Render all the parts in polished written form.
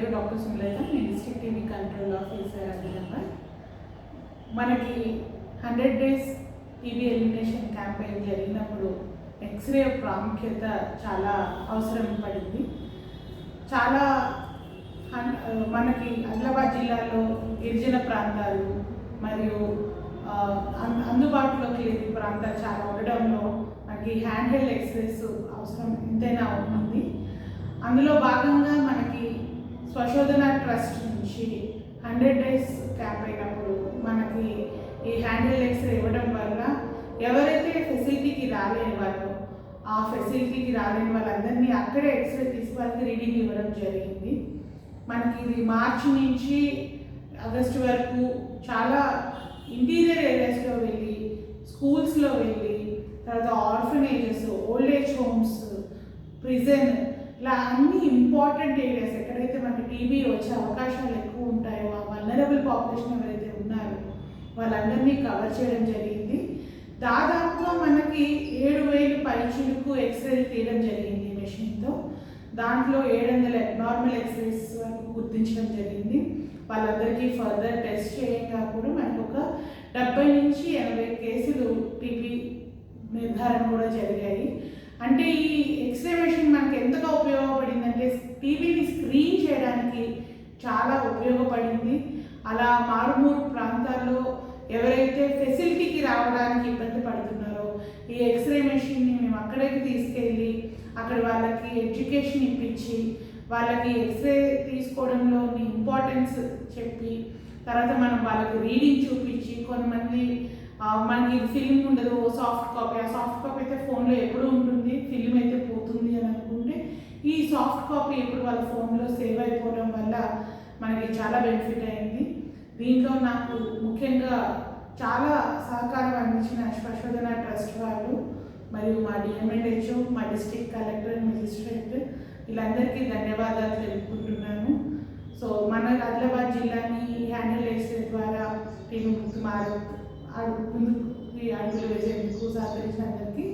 పేరు డాక్టర్ సుమలత. నేను district TB control officer Adilabad. మనకి 100 days టీబీ ఎలిమినేషన్ క్యాంపెయిన్ జరిగినప్పుడు ఎక్స్రే ప్రాముఖ్యత చాలా అవసరం పడింది. చాలా మనకి ఆదిలాబాద్ జిల్లాలో గిరిజన ప్రాంతాలు మరియు అందుబాటులోకి లేని ప్రాంతాలు చాలా ఉండడంలో మనకి హ్యాండ్ హెల్డ్ ఎక్స్రేస్ అవసరం ఎంతైనా ఉంటుంది. అందులో భాగంగా మనకి స్వశోధన ట్రస్ట్ నుంచి 100 days క్యాంప్ అయినప్పుడు మనకి ఈ హ్యాండ్ హెల్డ్ ఎక్స్రే ఇవ్వడం వల్ల ఎవరైతే ఫెసిలిటీకి రాలేని వాళ్ళు ఆ ఫెసిలిటీకి రాలేని వాళ్ళందరినీ అక్కడే ఎక్స్రే తీసి వాళ్ళకి రీడింగ్ ఇవ్వడం జరిగింది. మనకి ఇది మార్చి నుంచి ఆగస్టు వరకు చాలా ఇంటీరియర్ ఏరియాస్లో వెళ్ళి, స్కూల్స్లో వెళ్ళి, తర్వాత orphanages, old age homes, prison, ఇలా అన్ని ఇంపార్టెంట్ ఏరియాస్ ఎక్కడైతే మనకి టీబీ వచ్చే అవకాశాలు ఎక్కువ ఉంటాయో ఆ వల్నరబుల్ పాపులేషన్ ఎవరైతే ఉన్నారో వాళ్ళందరినీ కవర్ చేయడం జరిగింది. దాదాపుగా మనకి 7,000 పైచిలుకు ఎక్స్రేలు తీయడం జరిగింది మెషిన్తో. దాంట్లో 700 అబ్నార్మల్ ఎక్స్రేస్ వరకు గుర్తించడం జరిగింది. వాళ్ళందరికీ ఫర్దర్ టెస్ట్ చేయగా కూడా మనకు ఒక 70 నుంచి 80 కేసులు టీబీ నిర్ధారణ కూడా జరిగాయి. అంటే ఈ ఎక్స్రే మెషిన్ మనకి ఎంతగా ఉపయోగపడిందంటే టీబీని స్క్రీన్ చేయడానికి చాలా ఉపయోగపడింది. అలా మారుమూరు ప్రాంతాల్లో ఎవరైతే ఫెసిలిటీకి రావడానికి ఇబ్బంది పడుతున్నారో ఈ ఎక్స్రే మెషిన్ని మేము అక్కడికి తీసుకెళ్ళి అక్కడ వాళ్ళకి ఎడ్యుకేషన్ ఇప్పించి వాళ్ళకి ఎక్స్రే తీసుకోవడంలోని ఇంపార్టెన్స్ చెప్పి తర్వాత మనం వాళ్ళకి రీడింగ్ చూపించి కొంతమంది మనకి ఫిల్మ్ ఉండదు, సాఫ్ట్ కాపీ, ఆ సాఫ్ట్ కాపీ అయితే ఫోన్లో ఎప్పుడు ఉంటుంది, ఫిల్మ్ అయితే పోతుంది అని అనుకుంటే ఈ సాఫ్ట్ కాపీ ఎప్పుడు వాళ్ళ ఫోన్లో సేవ్ అయిపోవడం వల్ల మనకి చాలా బెనిఫిట్ అయింది. దీంట్లో నాకు ముఖ్యంగా చాలా సహకారం అందించిన స్వశోధన ట్రస్ట్ వాళ్ళు మరియు మా డిఎంఎన్హెచ్ఓ, మా డిస్ట్రిక్ట్ కలెక్టర్, మెజిస్ట్రేట్ వీళ్ళందరికీ ధన్యవాదాలు తెలుపుకుంటున్నాను. సో మన ఆదిలాబాద్ జిల్లాని హ్యాండిల్ చేసే ద్వారా నేను ముందుకు అడుగులు వేసేందుకు సహకరించిన అందరికీ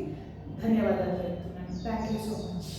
ధన్యవాదాలు తెలుపుతున్నాను. Thank you so much.